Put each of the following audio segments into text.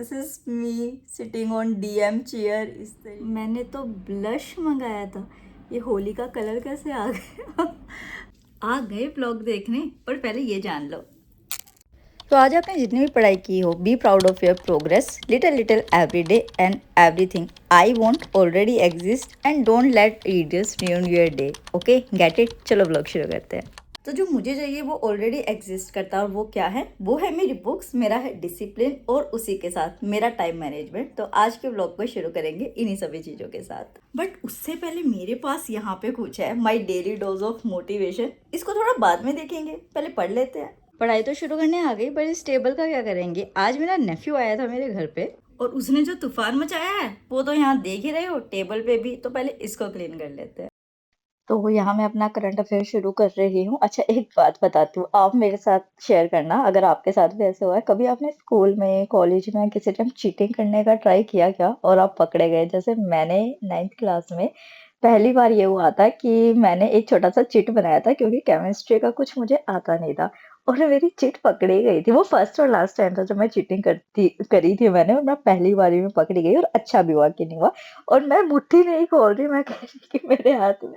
This is me sitting on DM chair. इस तरीके मैंने तो ब्लश मंगाया था, ये होली का कलर कैसे आ गया। आ गए ब्लॉग देखने, पर पहले ये जान लो। तो आज आपने जितनी भी पढ़ाई की हो, be proud of your progress, little little every day and everything I want already exist and don't let readers ruin your day. Okay, get it. चलो ब्लॉग शुरू करते हैं। तो जो मुझे चाहिए वो ऑलरेडी एग्जिस्ट करता है, और वो क्या है? वो है मेरी बुक्स, मेरा है डिसिप्लिन, और उसी के साथ मेरा टाइम मैनेजमेंट। तो आज के व्लॉग को शुरू करेंगे इन्हीं सभी चीज़ों के साथ। बट उससे पहले मेरे पास यहाँ पे कुछ है, my daily dose of motivation. इसको थोड़ा बाद में देखेंगे, पहले पढ़ लेते हैं। पढ़ाई तो शुरू करने आ गई, पर इस टेबल का क्या करेंगे? आज मेरा नेफ्यू आया था मेरे घर पे, और उसने जो तूफान मचाया है वो तो यहाँ देख ही रहे हो, टेबल पे भी। तो पहले इसको क्लीन कर लेते हैं। तो यहाँ मैं अपना करंट अफेयर शुरू कर रही हूँ। अच्छा, एक बात बताती हूँ, आप मेरे साथ शेयर करना अगर आपके साथ भी ऐसे हुआ है। कभी आपने स्कूल में, कॉलेज में किसी टाइम चीटिंग करने का ट्राई किया क्या, और आप पकड़े गए? जैसे मैंने 9th क्लास में पहली बार ये हुआ था कि मैंने एक छोटा सा चिट बनाया था, क्योंकि केमिस्ट्री का कुछ मुझे आता नहीं था, और मेरी चिट पकड़ी गई थी। वो फर्स्ट और लास्ट टाइम था जब मैं चीटिंग करी थी मैंने, और मैं पहली बारी में पकड़ी गई, और अच्छा भी हुआ कि नहीं हुआ। और मैं मुट्ठी नहीं खोल रही, मैं कह रही कि मेरे हाथ में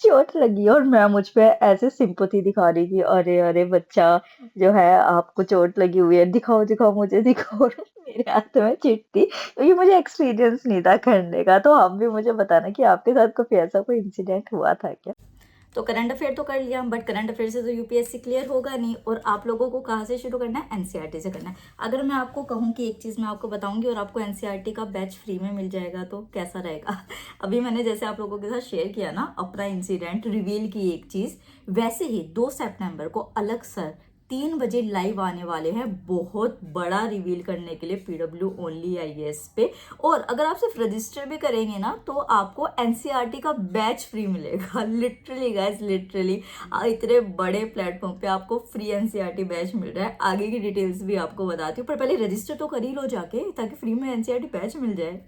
चोट लगी, और मैं मुझ पे ऐसे सिंपैथी दिखा रही थी, अरे अरे बच्चा जो है, आपको चोट लगी हुई है, दिखाओ दिखाओ मुझे दिखाओ। और मेरे हाथ में चिट थी, क्योंकि मुझे एक्सपीरियंस नहीं था करने का। तो आप भी मुझे बताना कि आपके साथ कभी ऐसा कोई इंसिडेंट हुआ था क्या? तो करंट अफेयर तो कर लिया, बट करंट अफेयर से तो यूपीएससी क्लियर होगा नहीं, और आप लोगों को कहाँ से शुरू करना है? एनसीईआरटी से करना है। अगर मैं आपको कहूँ कि एक चीज़ मैं आपको बताऊंगी और आपको एनसीईआरटी का बैच फ्री में मिल जाएगा, तो कैसा रहेगा? अभी मैंने जैसे आप लोगों के साथ शेयर किया ना अपना इंसिडेंट, रिवील की एक चीज़, वैसे ही 2 सितंबर को अलग सर 3 बजे लाइव आने वाले हैं, बहुत बड़ा रिवील करने के लिए, पीडब्ल्यू ओनली आईएएस पे। और अगर आप सिर्फ रजिस्टर भी करेंगे ना, तो आपको एनसीईआरटी का बैच फ्री मिलेगा। लिटरली गाइस, लिटरली इतने बड़े प्लेटफॉर्म पे आपको फ्री एनसीईआरटी बैच मिल रहा है। आगे की डिटेल्स भी आपको बताती हूँ, पर पहले रजिस्टर तो कर ही लो जाके, ताकि फ्री में एनसीईआरटी बैच मिल जाए।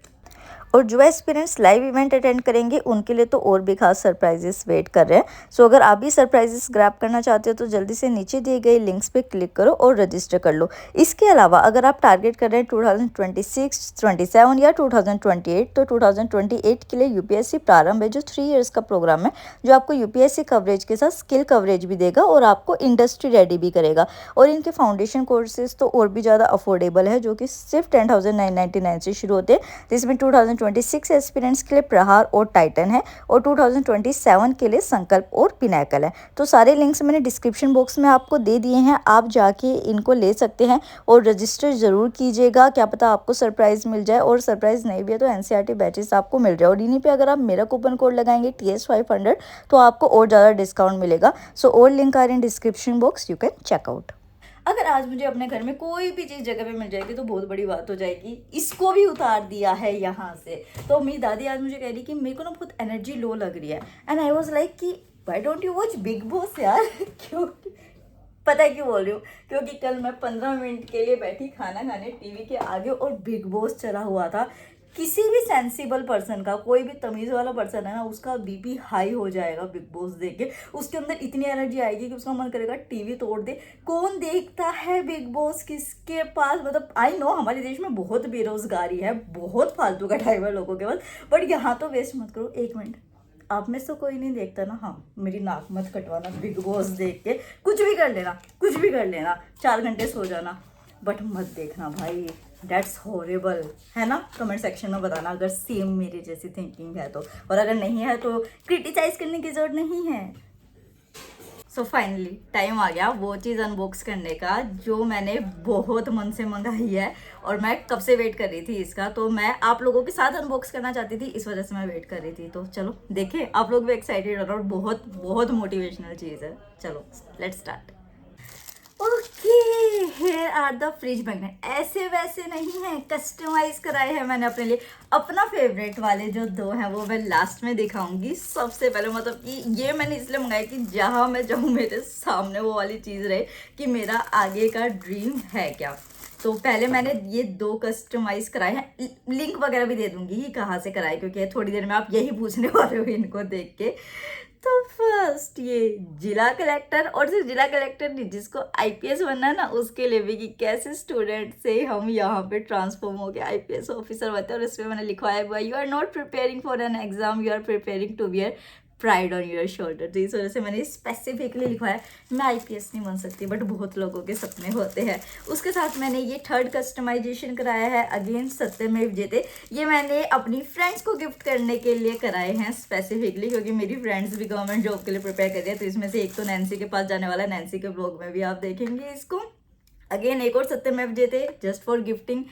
और जो एस्पिरेंट्स लाइव इवेंट अटेंड करेंगे उनके लिए तो और भी खास सरप्राइजेस वेट कर रहे हैं। सो अगर आप भी सरप्राइजेस ग्रैब करना चाहते हो तो जल्दी से नीचे दिए गए लिंक्स पे क्लिक करो और रजिस्टर कर लो। इसके अलावा अगर आप टारगेट कर रहे हैं 2026, 27 या 2028, तो 2028 के लिए यूपीएससी प्रारंभ है, जो 3 इयर्स का प्रोग्राम है, जो आपको यूपीएससी कवरेज के साथ स्किल कवरेज भी देगा और आपको इंडस्ट्री रेडी भी करेगा। और इनके फाउंडेशन कोर्सेज तो और भी ज़्यादा अफोर्डेबल है, जो कि सिर्फ 10,999 से शुरू होते हैं, जिसमें 2026 एस्पिरेंट्स के लिए प्रहार और टाइटन है, और 2027 के लिए संकल्प और पिनैकल है। तो सारे लिंक्स मैंने डिस्क्रिप्शन बॉक्स में आपको दे दिए हैं, आप जाके इनको ले सकते हैं और रजिस्टर ज़रूर कीजिएगा। क्या पता आपको सरप्राइज़ मिल जाए, और सरप्राइज़ नहीं भी है तो एनसीईआरटी बैचेस आपको मिल जाए, और इन्हीं पे अगर आप मेरा कूपन कोड लगाएंगे TS500 तो आपको और ज़्यादा डिस्काउंट मिलेगा। सो और link are in description box, you can check out. अगर आज मुझे अपने घर में कोई भी चीज़ जगह पे मिल जाएगी तो बहुत बड़ी बात हो जाएगी। इसको भी उतार दिया है यहाँ से। तो मेरी दादी आज मुझे कह रही कि मेरे को ना बहुत एनर्जी लो लग रही है, एंड आई वाज लाइक कि why don't you watch big boss यार। क्यों? पता है क्यों बोल रही हूँ? क्योंकि कल मैं 15 मिनट के लिए बैठी खाना खाने टीवी के आगे, और बिग बॉस चला हुआ था। किसी भी सेंसिबल पर्सन का, कोई भी तमीज़ वाला पर्सन है ना, उसका बीपी हाई हो जाएगा बिग बॉस देख के। उसके अंदर इतनी एनर्जी आएगी कि उसका मन करेगा टीवी तोड़ दे। कौन देखता है बिग बॉस? किसके पास, मतलब आई नो हमारे देश में बहुत बेरोजगारी है, बहुत फालतू का टाइम है लोगों के पास, बट यहाँ तो वेस्ट मत करो। एक मिनट, आप में से कोई नहीं देखता ना? हाँ, मेरी नाक मत कटवाना बिग बॉस देख के। कुछ भी कर लेना, कुछ भी कर लेना, 4 घंटे सो जाना, बट मत देखना भाई, डेट्स हॉरेबल, है ना? कमेंट सेक्शन में बताना अगर सेम मेरी जैसी थिंकिंग है तो, और अगर नहीं है तो क्रिटिसाइज करने की जरूरत नहीं है। सो फाइनली टाइम आ गया वो चीज़ अनबॉक्स करने का जो मैंने बहुत मन से मंगाई है, और मैं कब से वेट कर रही थी इसका। तो मैं आप लोगों के साथ अनबॉक्स करना चाहती थी, इस वजह से मैं वेट कर रही थी। तो चलो देखें, आप लोग भी एक्साइटेड हो, और बहुत बहुत मोटिवेशनल चीज़ है। चलो let's start. Okay, here are the fridge magnet. ऐसे वैसे नहीं है, कस्टमाइज कराए हैं मैंने अपने लिए। अपना फेवरेट वाले जो 2 हैं वो मैं लास्ट में दिखाऊंगी। सबसे पहले मतलब कि ये मैंने इसलिए मंगाई कि जहाँ मैं जाऊँ मेरे सामने वो वाली चीज़ रहे कि मेरा आगे का ड्रीम है क्या। तो पहले मैंने ये 2 कस्टमाइज कराए हैं, लिंक वगैरह भी दे दूंगी कि कहाँ से कराए, क्योंकि थोड़ी देर में आप यही पूछने वाले हो इनको देख के। तो फर्स्ट ये जिला कलेक्टर, और सिर्फ जिला कलेक्टर नहीं, जिसको आईपीएस बनना है ना उसके लिए भी, कि कैसे स्टूडेंट से हम यहाँ पे ट्रांसफॉर्म हो गए आईपीएस ऑफिसर बनते हैं। और इसमें मैंने लिखा है you are not preparing for an exam, you are preparing to bear pride on your shoulder. तो इस वजह से मैंने स्पेसिफिकली लिखा है। मैं आईपीएस नहीं बन सकती बट बहुत लोगों के सपने होते हैं। उसके साथ मैंने ये थर्ड कस्टमाइजेशन कराया है, अगेन सत्यमेव जयते। ये मैंने अपनी फ्रेंड्स को गिफ्ट करने के लिए कराए हैं स्पेसिफिकली, क्योंकि मेरी फ्रेंड्स भी गवर्नमेंट जॉब के लिए प्रिपेयर कर रही है। तो इसमें से एक तो नैन्सी के पास जाने वाला है, नैन्सी के ब्लॉग में भी आप देखेंगे इसको। अगेन एक और सत्यमेव जयते just for gifting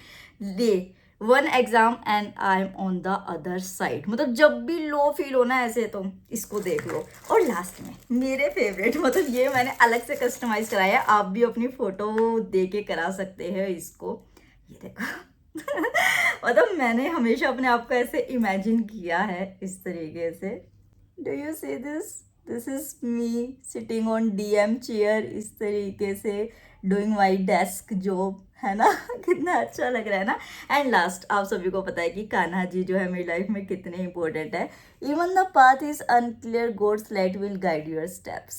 day one exam and I am on the other side. मतलब जब भी लो फील होना ऐसे तो इसको देख लो। और लास्ट में मेरे फेवरेट, मतलब ये मैंने अलग से कस्टमाइज कराया है, आप भी अपनी फोटो दे के करा सकते हैं इसको। ये देखो मतलब मैंने हमेशा अपने आप को ऐसे इमेजिन किया है इस तरीके से। Do you see this? This is me sitting on DM chair इस तरीके से, डूइंग माई डेस्क जॉब, है ना। कितना अच्छा लग रहा है ना। एंड लास्ट, आप सभी को पता है कि कान्हा जी जो है मेरी लाइफ में कितने इंपॉर्टेंट है। Even the path is unclear, God's light will guide your steps,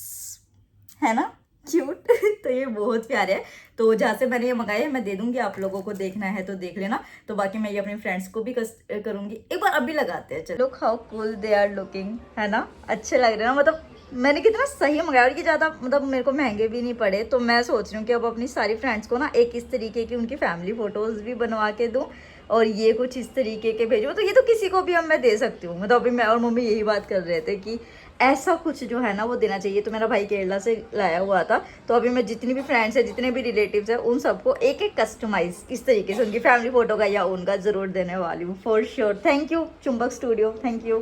है ना। क्यूट तो ये बहुत प्यारे है। तो जहाँ से मैंने ये मंगाया है मैं दे दूंगी, आप लोगों को देखना है तो देख लेना। तो बाकी मैं ये अपनी फ्रेंड्स को भी करूंगी। एक बार अभी लगाते हैं, चलो। Look how cool they are looking, है ना। अच्छे लग रहे हैं ना। मतलब मैंने कितना सही मंगाया, और ये ज़्यादा मतलब मेरे को महंगे भी नहीं पड़े। तो मैं सोच रही हूँ कि अब अपनी सारी फ्रेंड्स को ना एक इस तरीके की उनकी फैमिली फ़ोटोज़ भी बनवा के दूँ, और ये कुछ इस तरीके के भेजूँ। तो ये तो किसी को भी अब मैं दे सकती हूँ। मतलब अभी मैं और मम्मी यही बात कर रहे थे कि ऐसा कुछ जो है ना वो देना चाहिए। तो मेरा भाई केरला से लाया हुआ था। तो अभी मैं जितनी भी फ्रेंड्स है, जितने भी रिलेटिव्स हैं, उन सबको एक एक कस्टमाइज इस तरीके से उनकी फैमिली फ़ोटो का या उनका ज़रूर देने वाली हूँ फॉर श्योर। थैंक यू चुंबक स्टूडियो, थैंक यू।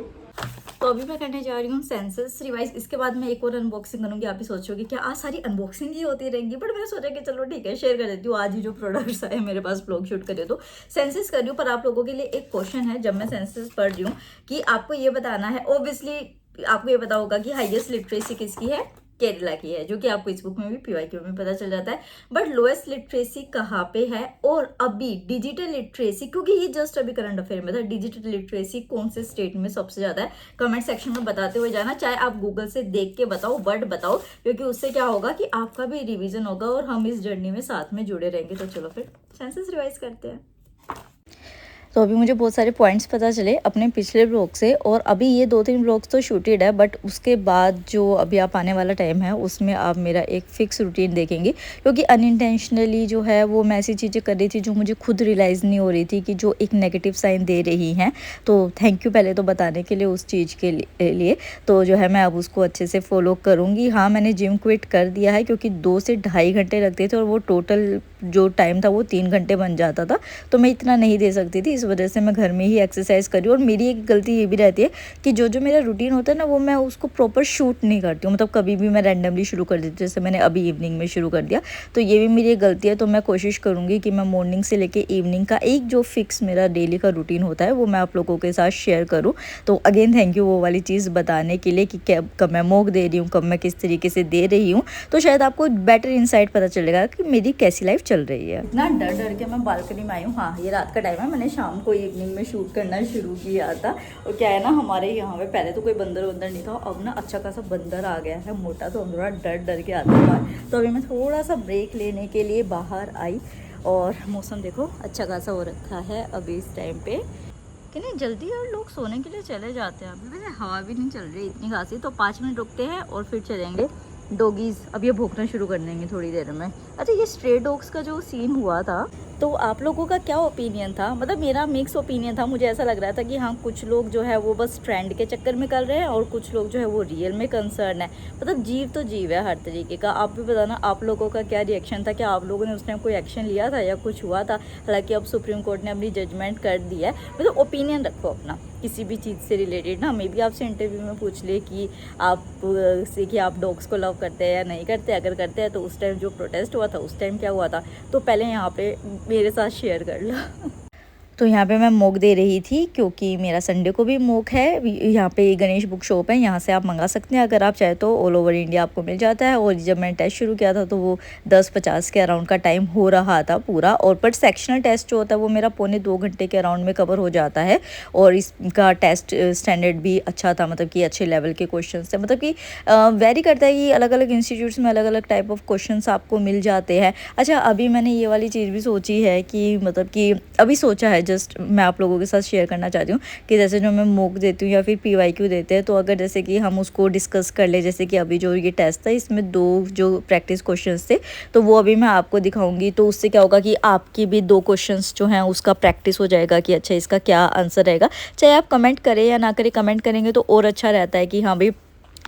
तो अभी मैं करने जा रही हूँ सेंसस रिवाइज। इसके बाद मैं एक और अनबॉक्सिंग करूँगी। आप ही सोचोगे क्या आज सारी अनबॉक्सिंग ही होती रहेंगी, बट मैंने सोचा कि चलो ठीक है शेयर कर देती हूँ। आज ही जो प्रोडक्ट्स आए मेरे पास ब्लॉग शूट करे तो सेंसस कर रही हूँ। पर आप लोगों के लिए एक क्वेश्चन है, जब मैं सेंसस पढ़ रही हूँ कि आपको ये बताना है, ओब्वियसली आपको ये पता होगा कि हाईएस्ट लिटरेसी किसकी है, केरला की है, जो कि आपको इस बुक में भी पीवाईक्यू में पता चल जाता है। बट लोएस्ट लिटरेसी कहाँ पे है, और अभी डिजिटल लिटरेसी, क्योंकि ये जस्ट अभी करंट अफेयर में था, डिजिटल लिटरेसी कौन से स्टेट में सबसे ज़्यादा है, कमेंट सेक्शन में बताते हुए जाना। चाहे आप गूगल से देख के बताओ बट बताओ, क्योंकि उससे क्या होगा कि आपका भी रिविजन होगा और हम इस जर्नी में साथ में जुड़े रहेंगे। तो चलो फिर सेंसस रिवाइज करते हैं। तो अभी मुझे बहुत सारे पॉइंट्स पता चले अपने पिछले ब्लॉग से, और अभी ये 2-3 ब्लॉग्स तो शूटेड है, बट उसके बाद जो अभी आप आने वाला टाइम है उसमें आप मेरा एक फ़िक्स रूटीन देखेंगे। क्योंकि अनइंटेंशनली जो है वो मैं ऐसी चीज़ें कर रही थी जो मुझे खुद रियलाइज़ नहीं हो रही थी कि जो एक नेगेटिव साइन दे रही हैं। तो थैंक यू पहले तो बताने के लिए उस चीज़ के लिए। तो जो है मैं अब उसको अच्छे से फॉलो करूँगी। हाँ, मैंने जिम क्विट कर दिया है, क्योंकि 2 से ढाई घंटे लगते थे और वो टोटल जो टाइम था वो 3 घंटे बन जाता था। तो मैं इतना नहीं दे सकती थी, इस वजह से मैं घर में ही एक्सरसाइज करी। और मेरी एक गलती ये भी रहती है कि जो मेरा रूटीन होता है ना वो मैं उसको प्रॉपर शूट नहीं करती हूँ। मतलब कभी भी मैं रैंडमली शुरू कर देती हूँ, जैसे मैंने अभी इवनिंग में शुरू कर दिया। तो ये भी मेरी एक गलती है। तो मैं कोशिश करूँगी कि मैं मॉर्निंग से लेके इवनिंग का एक जो फिक्स मेरा डेली का रूटीन होता है वो मैं आप लोगों के साथ शेयर करूँ। तो अगेन थैंक यू वो वाली चीज़ बताने के लिए कि कब मैं मोक दे रही हूँ, कब मैं किस तरीके से दे रही हूँ। तो शायद आपको बेटर इंसाइट पता चलेगा कि मेरी कैसी लाइफ चल रही है। इतना डर डर के मैं बालकनी में आई हूँ। हाँ, ये रात का टाइम है, मैंने शाम को इवनिंग में शूट करना शुरू किया था। और क्या है ना, हमारे यहाँ पे पहले तो कोई बंदर वंदर नहीं था, अब ना अच्छा खासा बंदर आ गया है मोटा। तो हम थोड़ा डर डर के आते हैं। तो अभी मैं थोड़ा सा ब्रेक लेने के लिए बाहर आई, और मौसम देखो अच्छा खासा हो रखा है अभी इस टाइम पे। कि नहीं जल्दी और लोग सोने के लिए चले जाते हैं। अभी वैसे हवा भी नहीं चल रही इतनी खासी। तो 5 मिनट रुकते हैं और फिर चलेंगे। डॉगीज़ अब ये भौंकना शुरू कर देंगे थोड़ी देर में। अच्छा, ये स्ट्रे डॉग्स का जो सीन हुआ था, तो आप लोगों का क्या ओपिनियन था? मतलब मेरा मिक्स ओपिनियन था। मुझे ऐसा लग रहा था कि हाँ, कुछ लोग जो है वो बस ट्रेंड के चक्कर में कर रहे हैं, और कुछ लोग जो है वो रियल में कंसर्न है। मतलब जीव तो जीव है हर तरीके का। आप भी बताना आप लोगों का क्या रिएक्शन था, क्या आप लोगों ने उस टाइम कोई एक्शन लिया था या कुछ हुआ था? हालांकि अब सुप्रीम कोर्ट ने अपनी जजमेंट कर दिया है। मतलब ओपिनियन रखो अपना किसी भी चीज़ से रिलेटेड ना। मे बी आपसे इंटरव्यू में पूछ ले कि आप से कि आप डॉग्स को लव करते हैं या नहीं करते। अगर करते हैं तो उस टाइम जो प्रोटेस्ट हुआ था उस टाइम क्या हुआ था, तो पहले यहाँ पे मेरे साथ शेयर कर लो। तो यहाँ पे मैं मॉक दे रही थी क्योंकि मेरा संडे को भी मॉक है। यहाँ पे गणेश बुक शॉप है, यहाँ से आप मंगा सकते हैं अगर आप चाहे तो। ऑल ओवर इंडिया आपको मिल जाता है। और जब मैंने टेस्ट शुरू किया था तो वो 10:50 के अराउंड का टाइम हो रहा था पूरा। और पर सेक्शनल टेस्ट जो होता है वो मेरा 1.25 घंटे के अराउंड में कवर हो जाता है। और इसका टेस्ट स्टैंडर्ड भी अच्छा था, मतलब कि अच्छे लेवल के क्वेश्चन थे। मतलब कि वेरी करता है कि अलग अलग इंस्टीट्यूट्स में अलग अलग टाइप ऑफ क्वेश्चन आपको मिल जाते हैं। अच्छा, अभी मैंने ये वाली चीज़ भी सोची है कि मतलब कि अभी सोचा है, जस्ट मैं आप लोगों के साथ शेयर करना चाहती हूँ कि जैसे जो मैं मॉक देती हूँ या फिर PYQ देते हैं, तो अगर जैसे कि हम उसको डिस्कस कर ले, जैसे कि अभी जो ये टेस्ट था इसमें 2 जो प्रैक्टिस क्वेश्चंस थे तो वो अभी मैं आपको दिखाऊंगी। तो उससे क्या होगा कि आपकी भी 2 क्वेश्चंस जो हैं उसका प्रैक्टिस हो जाएगा कि अच्छा इसका क्या आंसर रहेगा। चाहे आप कमेंट करें या ना करें, कमेंट करेंगे तो और अच्छा रहता है कि हाँ भाई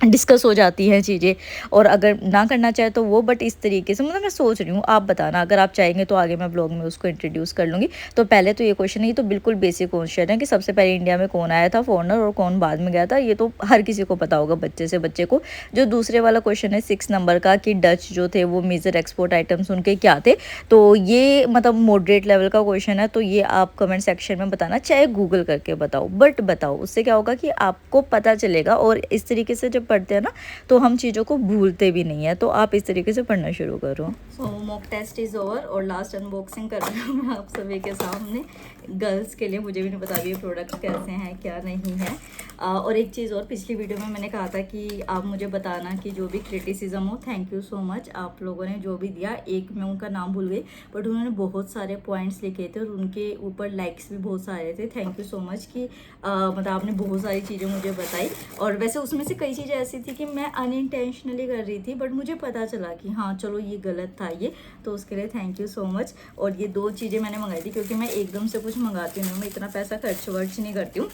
डिस्कस हो जाती हैं चीज़ें। और अगर ना करना चाहे तो वो, बट इस तरीके से मतलब मैं सोच रही हूँ, आप बताना अगर आप चाहेंगे तो आगे मैं ब्लॉग में उसको इंट्रोड्यूस कर लूँगी। तो पहले तो ये क्वेश्चन है, ये तो बिल्कुल बेसिक क्वेश्चन है कि सबसे पहले इंडिया में कौन आया था फॉरेनर और कौन बाद में गया था। ये तो हर किसी को पता होगा, बच्चे से बच्चे को। जो दूसरे वाला क्वेश्चन है 6 नंबर का कि डच जो थे वो मेजर एक्सपोर्ट आइटम्स उनके क्या थे, तो ये मतलब मॉडरेट लेवल का क्वेश्चन है। तो ये आप कमेंट सेक्शन में बताना, चाहे गूगल करके बताओ, बट बताओ। उससे क्या होगा कि आपको पता चलेगा। और इस तरीके से जब पढ़ते हैं ना तो हम चीज़ों को भूलते भी नहीं है। तो आप इस तरीके से पढ़ना शुरू करो। सो मॉक टेस्ट इज़ ओवर और लास्ट अनबॉक्सिंग कर रही हूँ मैं आप सभी के सामने। गर्ल्स के लिए मुझे भी नहीं पता ये प्रोडक्ट कैसे हैं क्या नहीं है। और एक चीज़ और, पिछली वीडियो में मैंने कहा था कि आप मुझे बताना कि जो भी क्रिटिसिज्म हो, थैंक यू सो मच आप लोगों ने जो भी दिया। एक मैं उनका नाम भूल गई बट उन्होंने बहुत सारे पॉइंट्स लिखे थे और उनके ऊपर लाइक्स भी बहुत सारे थे। थैंक यू सो मच कि मतलब आपने बहुत सारी चीज़ें मुझे बताई। और वैसे उसमें से कई चीज़ें ऐसी थी कि मैं अनइंटेंशनली कर रही थी बट मुझे पता चला कि हाँ चलो ये गलत था ये, तो उसके लिए थैंक यू सो मच। और ये 2 चीज़ें मैंने मंगाई थी क्योंकि मैं एकदम से कुछ मंगाती हूँ, मैं इतना पैसा खर्च नहीं करती हूँ।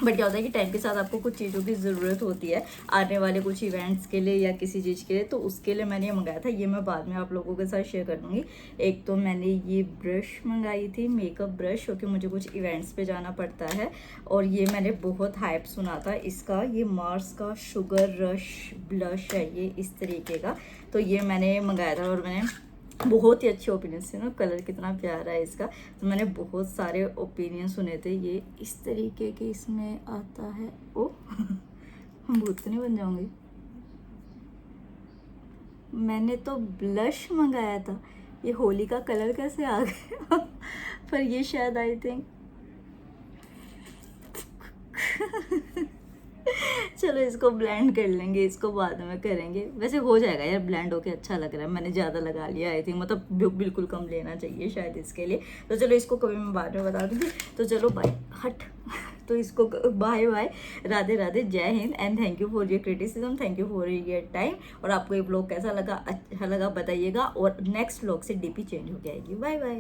बट क्या होता है कि टाइम के साथ आपको कुछ चीज़ों की ज़रूरत होती है आने वाले कुछ इवेंट्स के लिए या किसी चीज़ के लिए, तो उसके लिए मैंने ये मंगाया था। ये मैं बाद में आप लोगों के साथ शेयर कर दूँगी। एक तो मैंने ये ब्रश मंगाई थी, मेकअप ब्रश, क्योंकि मुझे कुछ इवेंट्स पे जाना पड़ता है। और ये मैंने बहुत हाइप सुना था इसका, ये मार्स का शुगर रश ब्लश है ये इस तरीके का। तो ये मैंने मंगाया था और मैंने बहुत ही अच्छे ओपिनियन थे ना, कलर कितना प्यारा है इसका। तो मैंने बहुत सारे ओपिनियन सुने थे। ये इस तरीके के इसमें आता है। ओ भूत तो नहीं बन जाऊंगी। मैंने तो ब्लश मंगाया था, ये होली का कलर कैसे आ गया पर ये शायद आई थिंक चलो इसको ब्लेंड कर लेंगे, इसको बाद में करेंगे। वैसे हो जाएगा यार, ब्लेंड होके अच्छा लग रहा है। मैंने ज़्यादा लगा लिया आई थिंक, मतलब बिल्कुल कम लेना चाहिए शायद इसके लिए। तो चलो इसको कभी मैं बाद में बता दूँगी। तो चलो बाय, हट तो इसको बाय बाय, राधे राधे, जय Hind and thank you for your criticism, thank you for your time. और आपको ये ब्लॉग कैसा लगा, अच्छा लगा बताइएगा। और नेक्स्ट ब्लॉग से DP चेंज हो जाएगी। Bye bye.